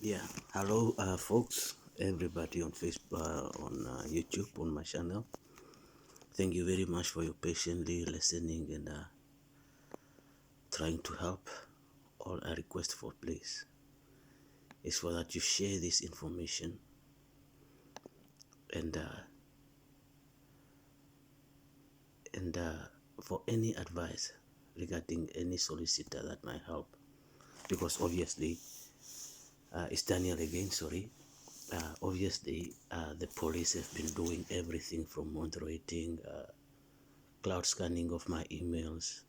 Yeah, hello, folks, everybody on Facebook, on YouTube, on my channel. Thank you very much for your patiently listening and trying to help. All I request for, please, is for that you share this information and for any advice regarding any solicitor that might help, because obviously, it's Daniel again. Sorry. Obviously, the police have been doing everything from moderating, cloud scanning of my emails,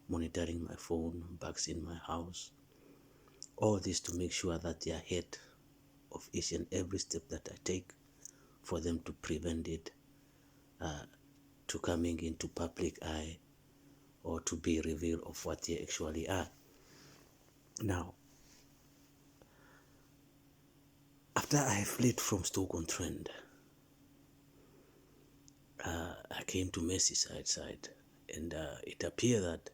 monitoring my phone, bugs in my house, all this to make sure that they are ahead of each and every step that I take for them to prevent it to coming into public eye or to be revealed of what they actually are. Now, after I fled from Stoke-on-Trent, I came to Merseyside side, and it appeared that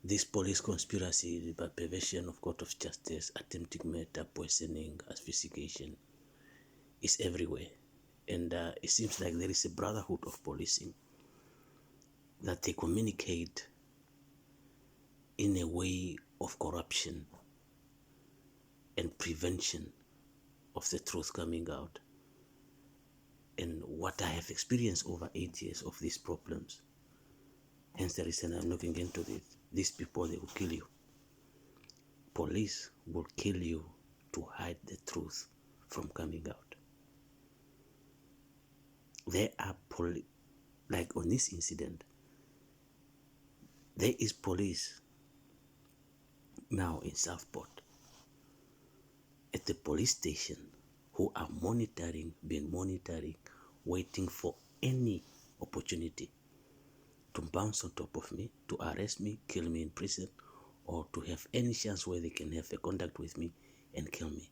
this police conspiracy by perversion of court of justice, attempting murder, poisoning, asphyxiation is everywhere. And it seems like there is a brotherhood of policing that they communicate in a way of corruption and prevention of the truth coming out. And what I have experienced over 8 years of these problems, hence the reason I'm looking into this. These people, they will kill you. Police will kill you to hide the truth from coming out. There are like on this incident, there is police now in Southport at the police station who are been monitoring, waiting for any opportunity to bounce on top of me, to arrest me, kill me in prison, or to have any chance where they can have a contact with me and kill me.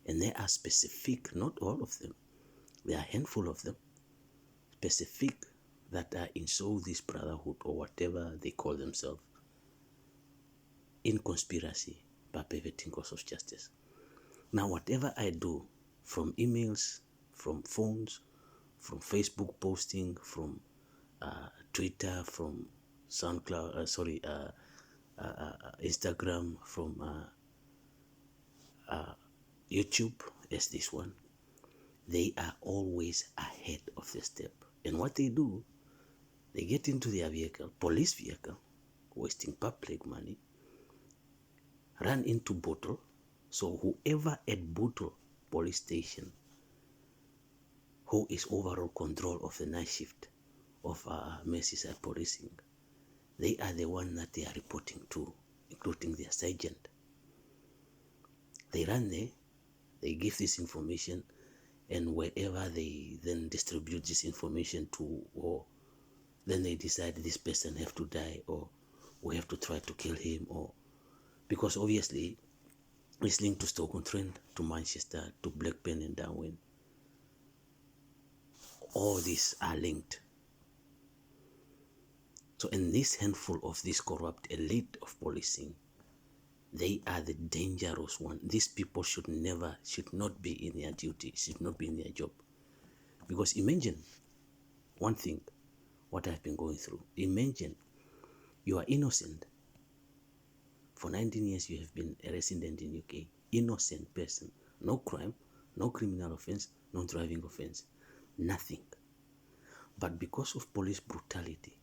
And there are specific, not all of them, there are a handful of them, specific that are in so this brotherhood or whatever they call themselves, in conspiracy by perverting course of justice. Now, whatever I do, from emails, from phones, from Facebook posting, from Twitter, from SoundCloud, Instagram, from YouTube, as this one, they are always ahead of the step. And what they do, they get into their vehicle, police vehicle, wasting public money, run into Bottle. So whoever at Bottle police station, who is overall control of the night shift of Merseyside policing, they are the one that they are reporting to, including their sergeant. They run there, they give this information, and wherever they then distribute this information to, or then they decide this person have to die, or we have to try to kill him, or because obviously it's linked to Stoke-on-Trent, to Manchester, to Blackburn and Darwin. All these are linked. So in this handful of this corrupt elite of policing, they are the dangerous one. These people should not be in their duty, should not be in their job. Because imagine one thing, what I've been going through. Imagine you are innocent. For 19 years you have been a resident in UK. Innocent person. No crime, no criminal offense, no driving offense. Nothing. But because of police brutality,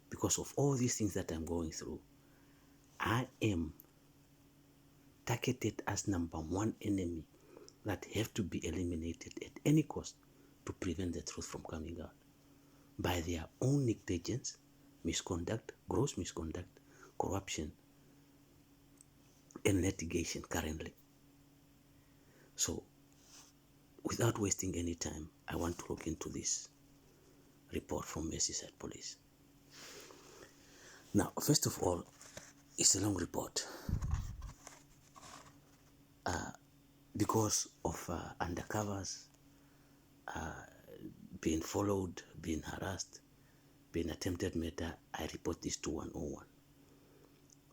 because of all these things that I'm going through, I am targeted as number one enemy that have to be eliminated at any cost to prevent the truth from coming out by their own negligence, misconduct, gross misconduct, corruption, and litigation currently. So, without wasting any time, I want to look into this report from Merseyside Police. Now, first of all, it's a long report because of undercovers being followed, being harassed, being attempted murder. I report this to 101.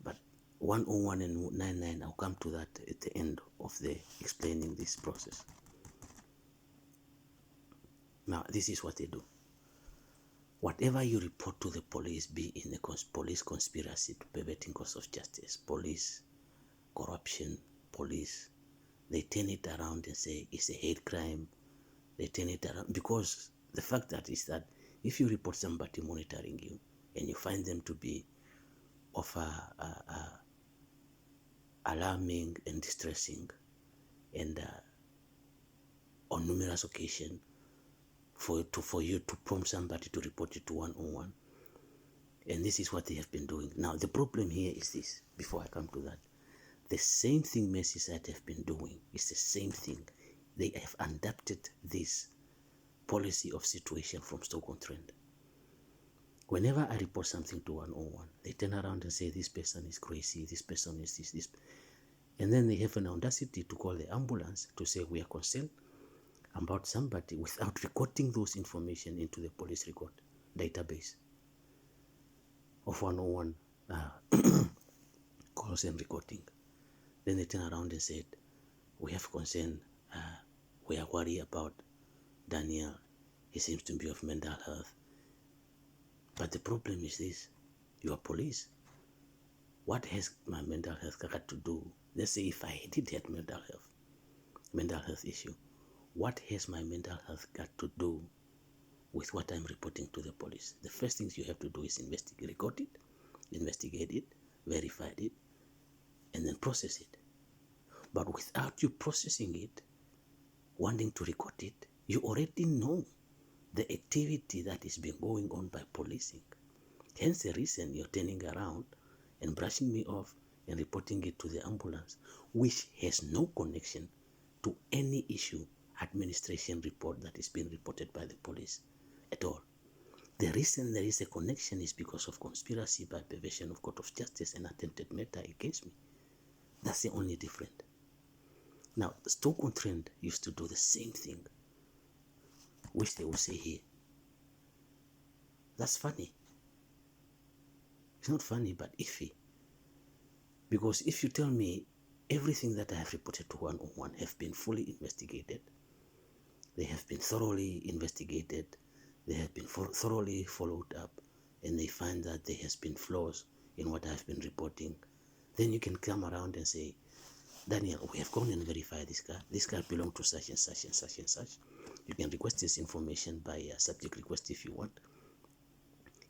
But 101 and 99, I'll come to that at the end of the explaining this process. Now, this is what they do. Whatever you report to the police, be in a police conspiracy to perverting course of justice, police corruption, police, they turn it around and say it's a hate crime. They turn it around because the fact that is that if you report somebody monitoring you and you find them to be of alarming and distressing, and on numerous occasions for you to prompt somebody to report you to 101, and this is what they have been doing. Now the problem here is this, before I come to that, the same thing Merseyside have been doing is the same thing. They have adapted this policy of situation from Stoke-on-Trent. Whenever I report something to 101, they turn around and say this person is crazy, this person is this, and then they have an audacity to call the ambulance to say we are concerned about somebody without recording those information into the police record database of 101 calls and recording. Then they turn around and said, we have concern, we are worried about Daniel. He seems to be of mental health. But the problem is this, you are police. What has my mental health got to do? Let's say if I did have mental health issue, what has my mental health got to do with what I'm reporting to the police? The first things you have to do is investigate, record it, investigate it, verify it, and then process it. But without you processing it, wanting to record it, you already know the activity that is being going on by policing. Hence the reason you're turning around and brushing me off and reporting it to the ambulance, which has no connection to any issue administration report that is being reported by the police at all. The reason there is a connection is because of conspiracy by perversion of court of justice and attempted murder against me. That's the only difference. Now, Stoke-on-Trent used to do the same thing, which they will say here. That's funny. It's not funny, but iffy. Because if you tell me everything that I have reported to 101 have been fully investigated, they have been thoroughly investigated, they have been thoroughly followed up, and they find that there has been flaws in what I have been reporting, then you can come around and say, Daniel, we have gone and verified this car. This car belongs to such and such and such and such. You can request this information by a subject request if you want.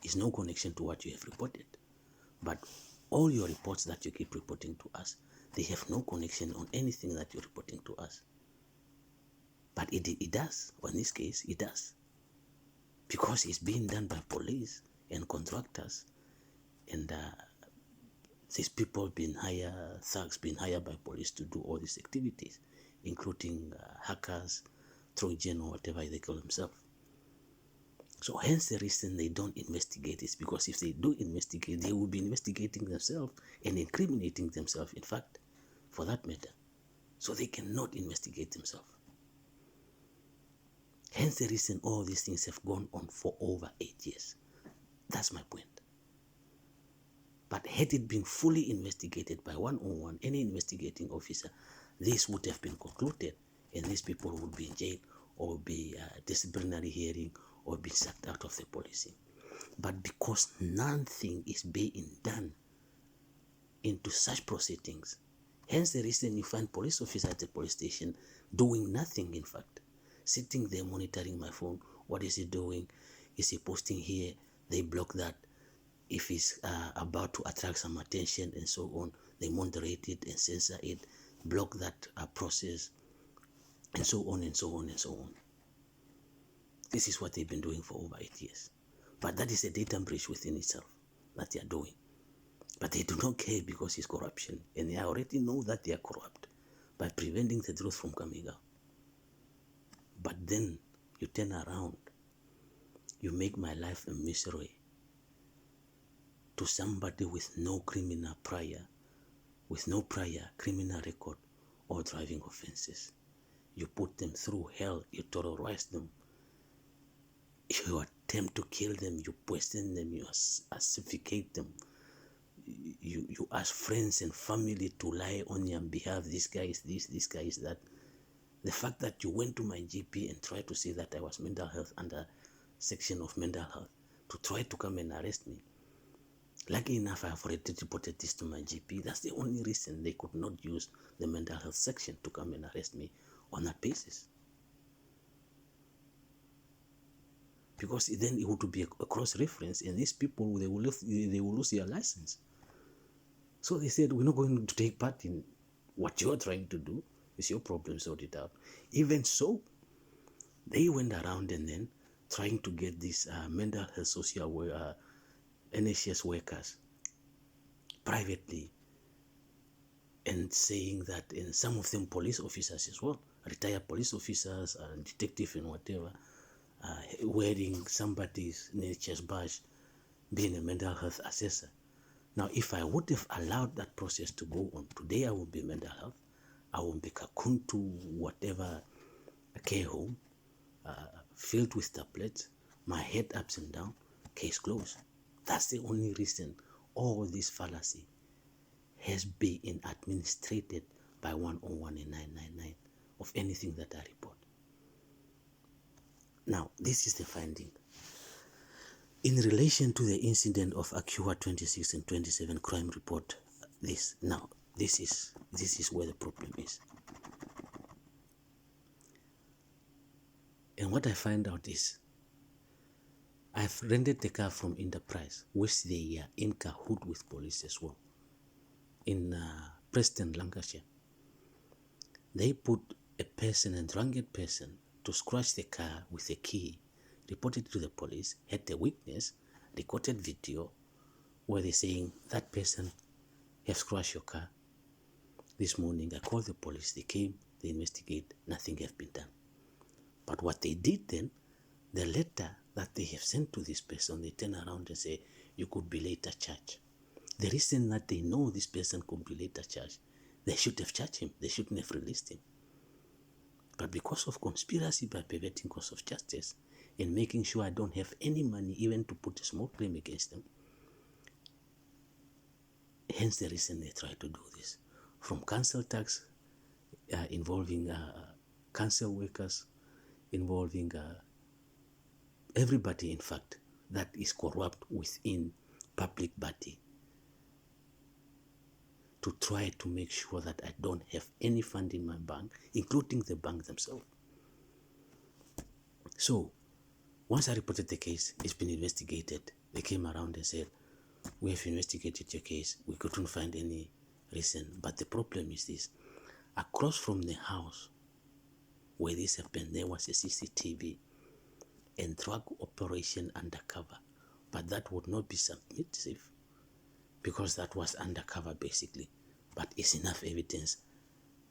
It's no connection to what you have reported. But all your reports that you keep reporting to us, they have no connection on anything that you're reporting to us. But it does. Or in this case, it does. Because it's being done by police and contractors. And these people being hired, thugs being hired by police to do all these activities, including hackers, Trojan, or whatever they call themselves. So hence the reason they don't investigate is because if they do investigate, they will be investigating themselves and incriminating themselves, in fact, for that matter. So they cannot investigate themselves. Hence the reason all these things have gone on for over 8 years. That's my point. But had it been fully investigated by 101, any investigating officer, this would have been concluded and these people would be in jail or be disciplinary hearing or be sacked out of the policing. But because nothing is being done into such proceedings, hence the reason you find police officers at the police station doing nothing, in fact, sitting there monitoring my phone. What is he doing? Is he posting here? They block that. If he's about to attract some attention and so on, they moderate it and censor it, block that process, and so on and so on and so on. This is what they've been doing for over 8 years. But that is a data breach within itself that they are doing. But they do not care because it's corruption. And they already know that they are corrupt by preventing the truth from coming out. But then you turn around, you make my life a misery to somebody with no criminal prior, with no prior criminal record or driving offenses. You put them through hell, you terrorize them, you attempt to kill them, you poison them, you asphyxiate them, you ask friends and family to lie on your behalf. This guy is this guy is that. The fact that you went to my GP and tried to say that I was mental health under section of mental health to try to come and arrest me. Lucky enough, I have already reported this to my GP. That's the only reason they could not use the mental health section to come and arrest me on that basis. Because then it would be a cross-reference, and these people, they will lose their license. So they said, we're not going to take part in what you're trying to do. It's your problem, sort it out. Even so, they went around and then trying to get these mental health social NHS workers privately, and saying that, in some of them police officers as well, retired police officers and detective and whatever, wearing somebody's NHS badge, being a mental health assessor. Now, if I would have allowed that process to go on, today I would be mental health. I will be cocooned to whatever care home, filled with tablets, my head ups and down, case closed. That's the only reason all this fallacy has been administrated by 101 and 999 of anything that I report. Now, this is the finding. In relation to the incident of Acua 26 and 27 crime report, this is where the problem is. And what I find out is, I've rented the car from Enterprise, which they are in cahoot with police as well, in Preston, Lancashire. They put a person, a drunken person, to scratch the car with a key, reported to the police, had the witness, recorded video, where they're saying, that person have scratched your car. This morning, I called the police, they came, they investigate, nothing have been done. But what they did then, the letter that they have sent to this person, they turn around and say, you could be later charged. The reason that they know this person could be later charged, they should have charged him, they shouldn't have released him. But because of conspiracy by perverting course of justice and making sure I don't have any money even to put a small claim against them, hence the reason they try to do this. From council tax, involving council workers, involving everybody, in fact, that is corrupt within public body, to try to make sure that I don't have any fund in my bank, including the bank themselves. So, once I reported the case, it's been investigated. They came around and said, we have investigated your case. We couldn't find any reason. But the problem is this. Across from the house where this happened, there was a CCTV and drug operation undercover. But that would not be submissive because that was undercover basically. But it's enough evidence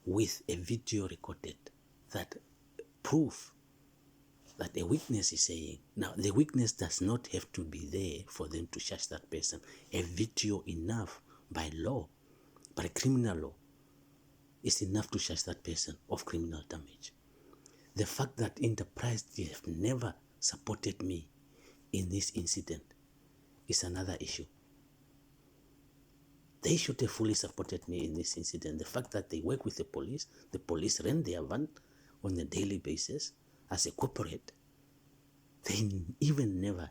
with a video recorded that proof that a witness is saying. Now, the witness does not have to be there for them to charge that person. A video enough by law, by criminal law, is enough to charge that person of criminal damage. The fact that Enterprise have never supported me in this incident is another issue. They should have fully supported me in this incident. The fact that they work with the police rent their van on a daily basis as a corporate, they even never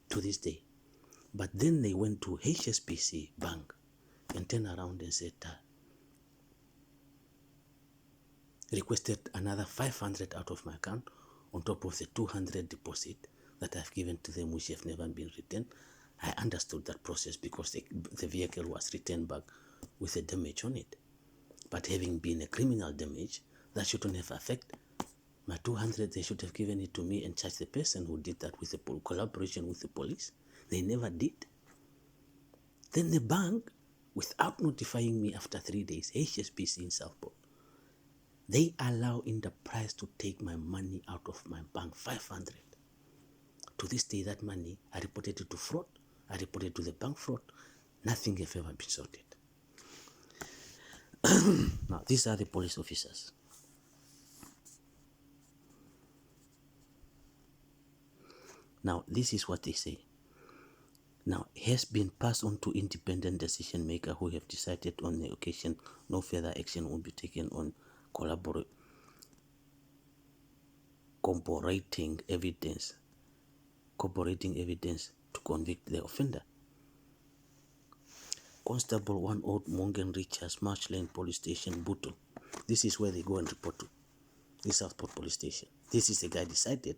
to this day. But then they went to HSBC Bank and turned around and said, requested another 500 out of my account on top of the 200 deposit that I've given to them, which have never been returned. I understood that process because the vehicle was returned back with a damage on it. But having been a criminal damage, that shouldn't have affected my 200. They should have given it to me and charged the person who did that with the collaboration with the police. They never did. Then the bank, without notifying me after 3 days, HSBC in Southport, they allow Enterprise to take my money out of my bank, 500. To this day, that money, I reported it to fraud. I reported to the bank fraud. Nothing have ever been sorted. Now, these are the police officers. Now, this is what they say. now has been passed on to independent decision maker who have decided on the occasion no further action will be taken on corroborating evidence to convict the offender. Constable 1 Old Morgan Richards, March Lane Police Station, Bootle. This is where they go and report to. This Southport Police Station. This is the guy decided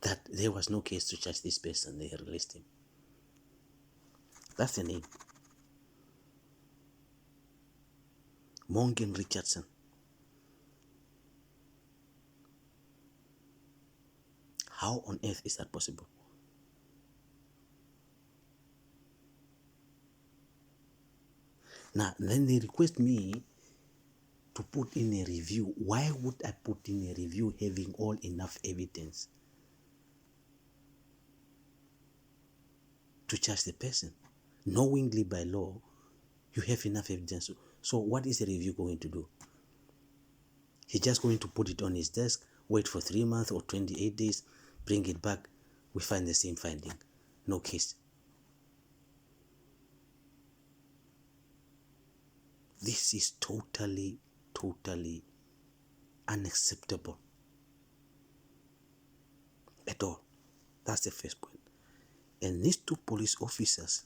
that there was no case to charge this person. They released him. That's the name. Morgan Richardson. How on earth is that possible? Now, then they request me to put in a review. Why would I put in a review having all enough evidence to charge the person? Knowingly by law, you have enough evidence. So what is the review going to do? He's just going to put it on his desk, wait for 3 months or 28 days, bring it back, we find the same finding. No case. This is totally unacceptable at all. That's the first point. And these two police officers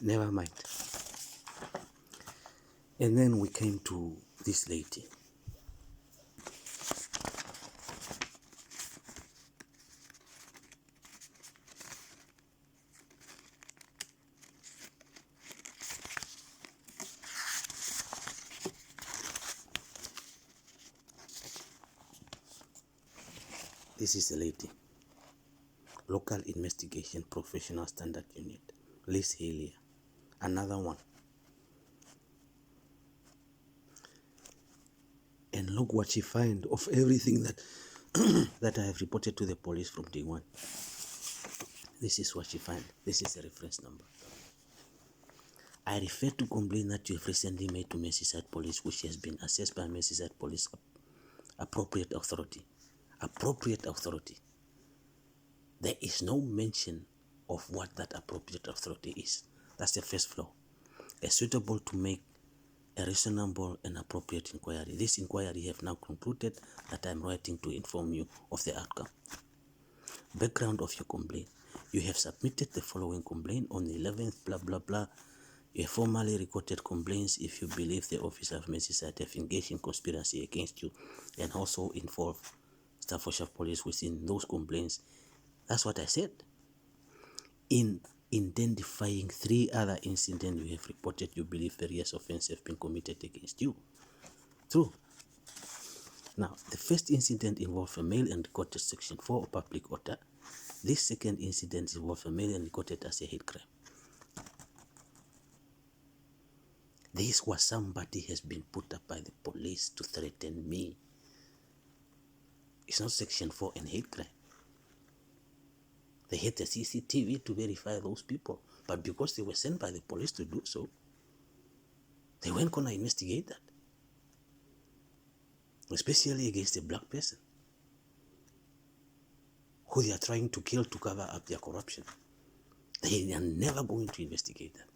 never mind. And then we came to this lady. This is the lady. Local Investigation Professional Standard Unit. Liz Hillier. Another one. And look what she find of everything that that I have reported to the police from day one. This is what she find. This is the reference number. I refer to complaint that you have recently made to Merseyside Police, which has been assessed by Merseyside Police appropriate authority. Appropriate authority. There is no mention of what that appropriate authority is. That's the first flaw. It's suitable to make a reasonable and appropriate inquiry. This inquiry have now concluded that I'm writing to inform you of the outcome. Background of your complaint. You have submitted the following complaint on the 11th, blah, blah, blah. You have formally recorded complaints if you believe the officer of Merseyside have engaged in conspiracy against you and also involve Staffordshire Police within those complaints. That's what I said. In identifying 3 other incidents you have reported you believe various offences have been committed against you. True. Now, the first incident involved a male and recorded Section 4 of public order. This second incident involved a male and recorded as a hate crime. This was somebody has been put up by the police to threaten me. It's not Section 4 and hate crime. They had the CCTV to verify those people. But because they were sent by the police to do so, they weren't going to investigate that. Especially against a black person who they are trying to kill to cover up their corruption. They are never going to investigate that.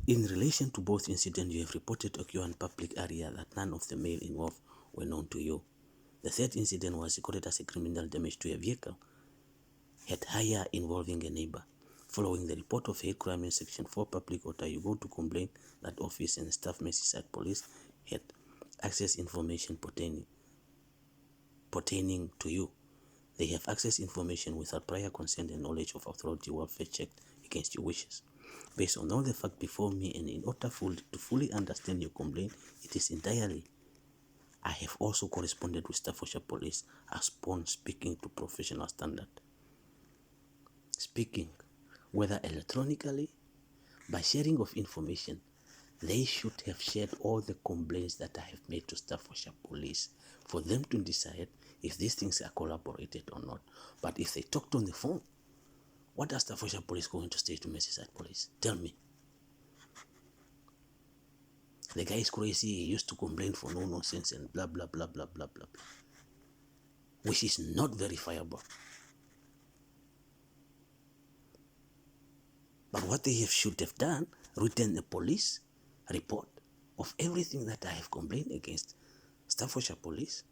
In relation to both incidents, you have reported occur in public area that none of the male involved were known to you. The third incident was recorded as a criminal damage to a vehicle, had higher involving a neighbor. Following the report of hate crime in Section 4 public order, you go to complain that office and staff Merseyside Police had access information pertaining to you. They have access information without prior consent and knowledge of authority welfare checked against your wishes. Based on all the facts before me and in order to fully understand your complaint, it is entirely. I have also corresponded with Staffordshire Police as upon speaking to professional standard. Speaking, whether electronically, by sharing of information, they should have shared all the complaints that I have made to Staffordshire Police for them to decide if these things are collaborated or not. But if they talked on the phone, what does Staffordshire Police going to say to Merseyside Police? Tell me. The guy is crazy, he used to complain for no nonsense and blah, blah, blah, blah, blah, blah, blah, which is not verifiable. But what they should have done, written a police report of everything that I have complained against Staffordshire Police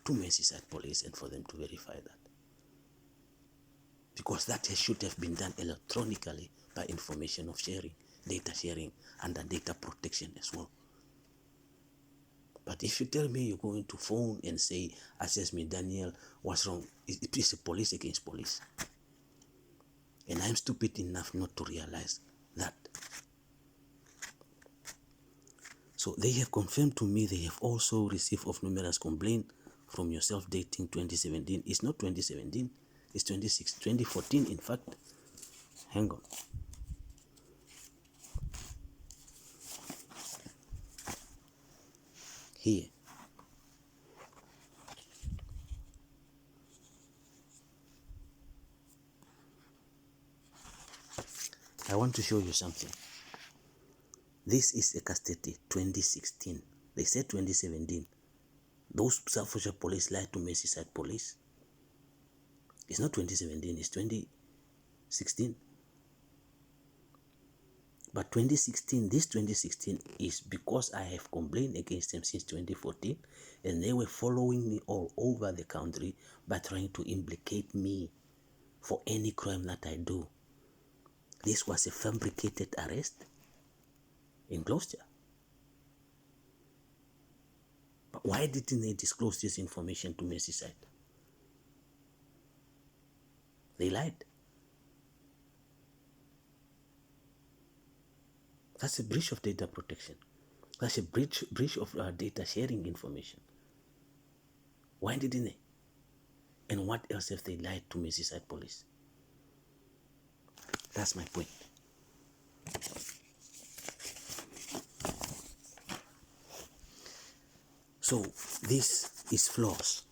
to Merseyside Police, and for them to verify that. Because that should have been done electronically by information of sharing, data sharing, under data protection as well. But if you tell me you're going to phone and say, assess me, Daniel, what's wrong? It is a police against police. And I'm stupid enough not to realize that. So they have confirmed to me they have also received of numerous complaints from yourself dating 2017. It's not 2017, it's 2014 in fact. Hang on. Here. I want to show you something. This is a case study 2016. They said 2017. Those Staffordshire Police lied to Merseyside Police. It's not 2017, it's 2016. But 2016, this 2016 is because I have complained against them since 2014, and they were following me all over the country by trying to implicate me for any crime that I do. This was a fabricated arrest in Gloucester. But why didn't they disclose this information to Merseyside? They lied. That's a breach of data protection. That's a breach of data sharing information. Why didn't they? And what else have they lied to Merseyside Police? That's my point. So this is flaws.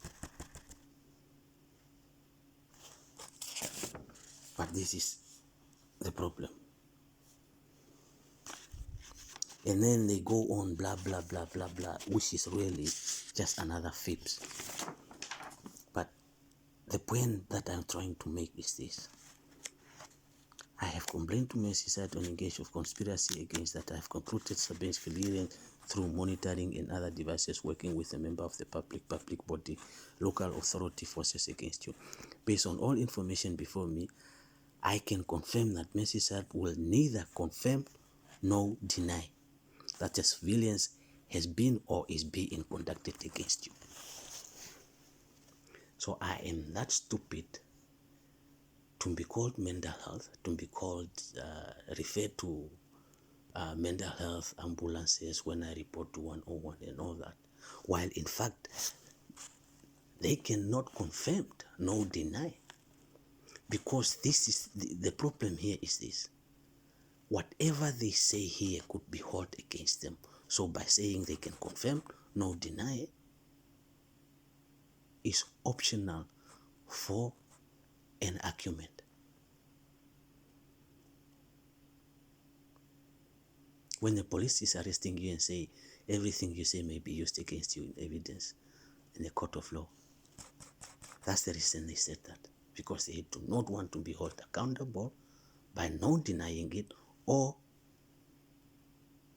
But this is the problem. And then they go on blah, blah, blah, blah, blah, which is really just another fibs. But the point that I'm trying to make is this. I have complained to Merseyside on engaged of conspiracy against that. I have concluded surveillance clearance through monitoring and other devices working with a member of the public body, local authority forces against you. Based on all information before me, I can confirm that Merseyside will neither confirm nor deny that a surveillance has been or is being conducted against you. So I am that stupid to be called mental health, to be called, referred to mental health ambulances when I report to 101 and all that. While in fact, they cannot confirm nor deny. Because this is, the problem here is this. Whatever they say here could be held against them. So by saying they can confirm nor deny is optional for an argument. When the police is arresting you and say everything you say may be used against you in evidence in the court of law, that's the reason they said that. Because they do not want to be held accountable by not denying it or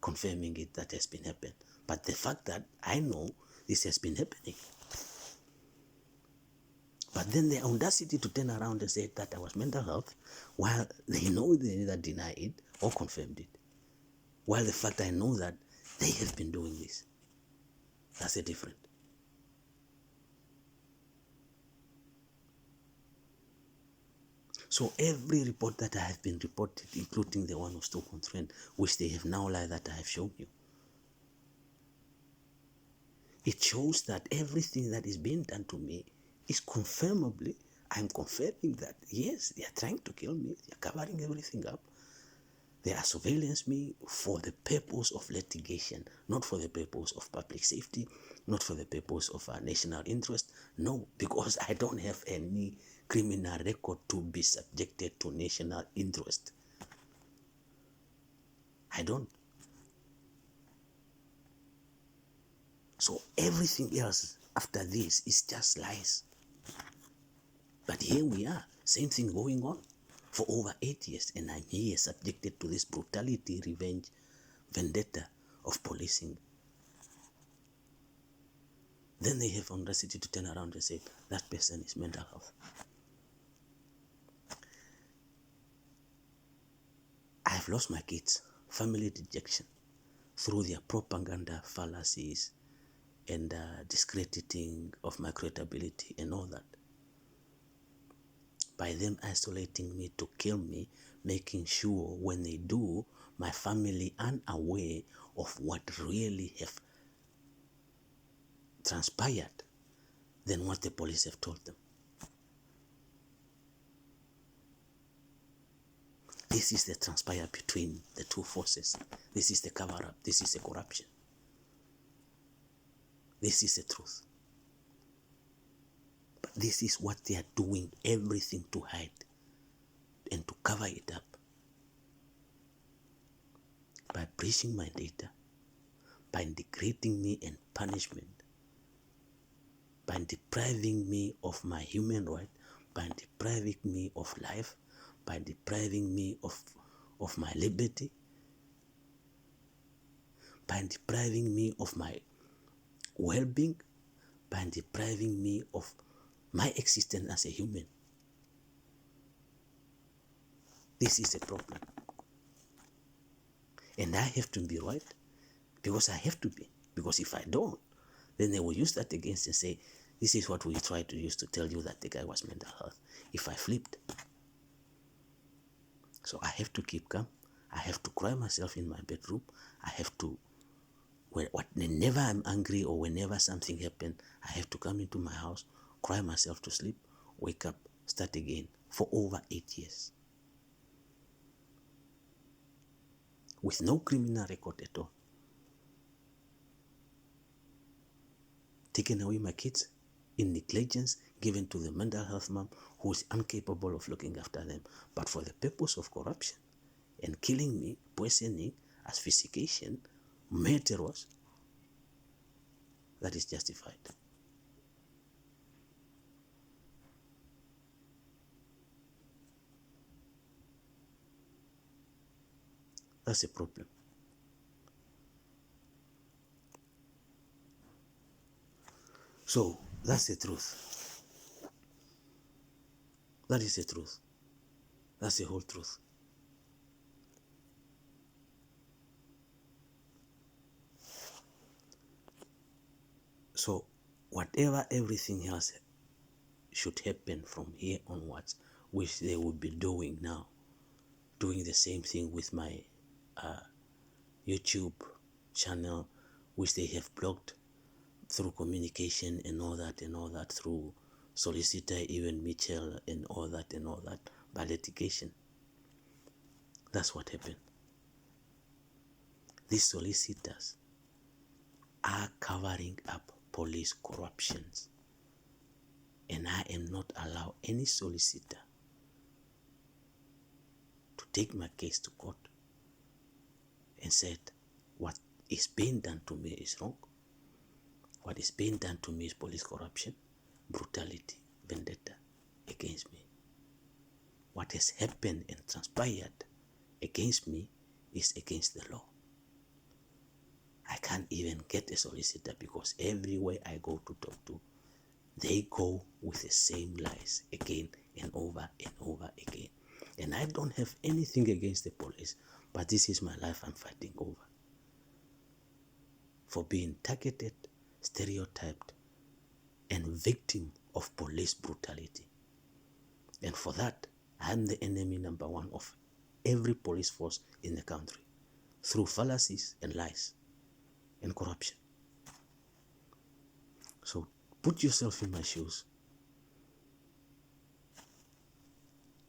confirming it that has been happened. But the fact that I know this has been happening. But then the audacity to turn around and say that I was mental health, while they know they neither deny it or confirmed it. While the fact I know that they have been doing this. That's the difference. So every report that I have been reported, including the one of Stoke-on-Trent, which they have now lied that I have shown you, it shows that everything that is being done to me is confirmably, I'm confirming that, yes, they are trying to kill me, they are covering everything up. They are surveillance me for the purpose of litigation, not for the purpose of public safety, not for the purpose of our national interest. No, because I don't have any criminal record to be subjected to national interest. I don't. So everything else after this is just lies. But here we are, same thing going on for over 8 years, and I'm here subjected to this brutality, revenge, vendetta of policing. Then they have audacity to turn around and say, that person is mental health. I have lost my kids, family dejection, through their propaganda fallacies and discrediting of my credibility and all that. By them isolating me to kill me, making sure when they do, my family unaware of what really have transpired than what the police have told them. This is the transpire between the two forces. This is the cover-up. This is the corruption. This is the truth. But this is what they are doing, everything to hide and to cover it up. By breaching my data, by degrading me and punishment, by depriving me of my human right, by depriving me of life, by depriving me of my liberty, by depriving me of my well-being, by depriving me of my existence as a human. This is a problem. And I have to be right because I have to be. Because if I don't, then they will use that against and say, this is what we tried to use to tell you that the guy was mental health. If I flipped. So I have to keep calm. I have to cry myself in my bedroom. I have to, whenever I'm angry or whenever something happens, I have to come into my house, cry myself to sleep, wake up, start again for over 8 years. With no criminal record at all. Taking away my kids in negligence, given to the mental health mom who is incapable of looking after them, but for the purpose of corruption and killing me, poisoning, asphyxiation, murderers, that is justified. That's a problem. So that's the truth. That is the truth. That's the whole truth. So whatever everything else should happen from here onwards, which they will be doing now, doing the same thing with my YouTube channel, which they have blocked through communication and all that through solicitor, even Mitchell and all that by litigation. That's what happened. These solicitors are covering up police corruptions, and I am not allowed any solicitor to take my case to court and said what is being done to me is wrong. What is being done to me is police corruption, brutality, vendetta against me. What has happened and transpired against me is against the law. I can't even get a solicitor because everywhere I go to talk to, they go with the same lies again and over again. And I don't have anything against the police, but this is my life I'm fighting over. For being targeted, stereotyped, and victim of police brutality. And for that, I'm the enemy number one of every police force in the country, through fallacies and lies and corruption. So put yourself in my shoes.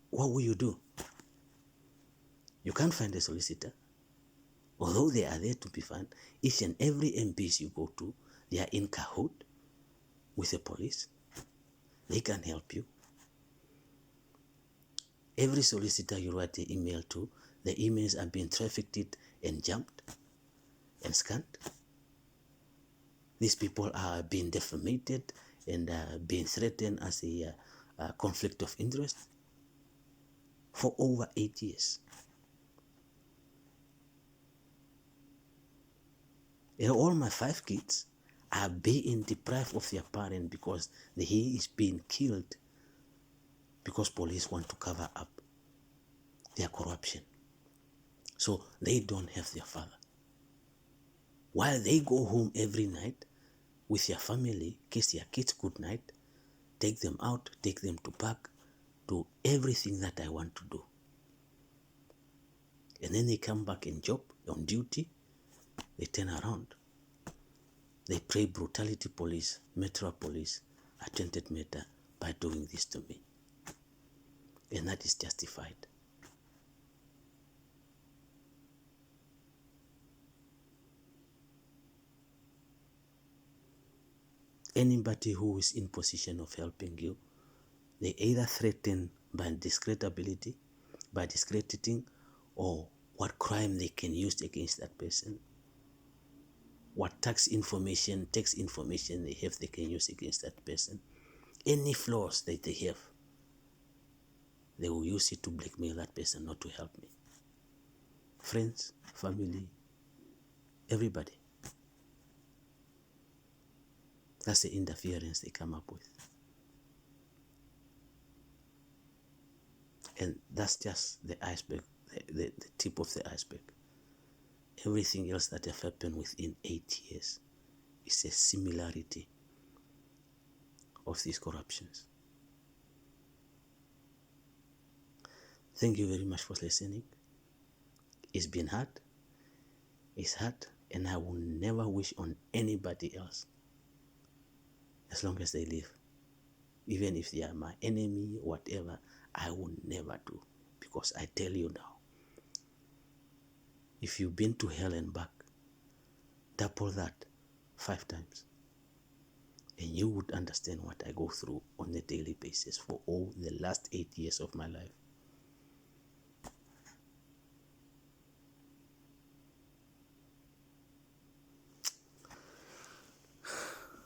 What will you do? You can't find a solicitor. Although they are there to be found, each and every MPs you go to, they are in cahoot with the police. They can help you. Every solicitor you write the email to, the emails are being trafficked and jumped and scanned. These people are being defamated and being threatened as a conflict of interest for over 8 years. And all my 5 kids are being deprived of their parent because he is being killed because police want to cover up their corruption. So they don't have their father. While they go home every night with their family, kiss their kids good night, take them out, take them to park, do everything that I want to do. And then they come back in job, on duty, they turn around. They pray brutality police, metro police, attempted murder by doing this to me. And that is justified. Anybody who is in position of helping you, they either threaten by discreditability, by discrediting, or what crime they can use against that person, what tax information they have they can use against that person, any flaws that they have, they will use it to blackmail that person not to help me. Friends, family, everybody. That's the interference they come up with. And that's just the iceberg, the tip of the iceberg. Everything else that have happened within 8 years is a similarity of these corruptions. Thank you very much for listening. It's been hard. It's hard, and I will never wish on anybody else as long as they live. Even if they are my enemy, whatever, I will never do. Because I tell you now, if you've been to hell and back, double that 5 times. And you would understand what I go through on a daily basis for all the last 8 years of my life.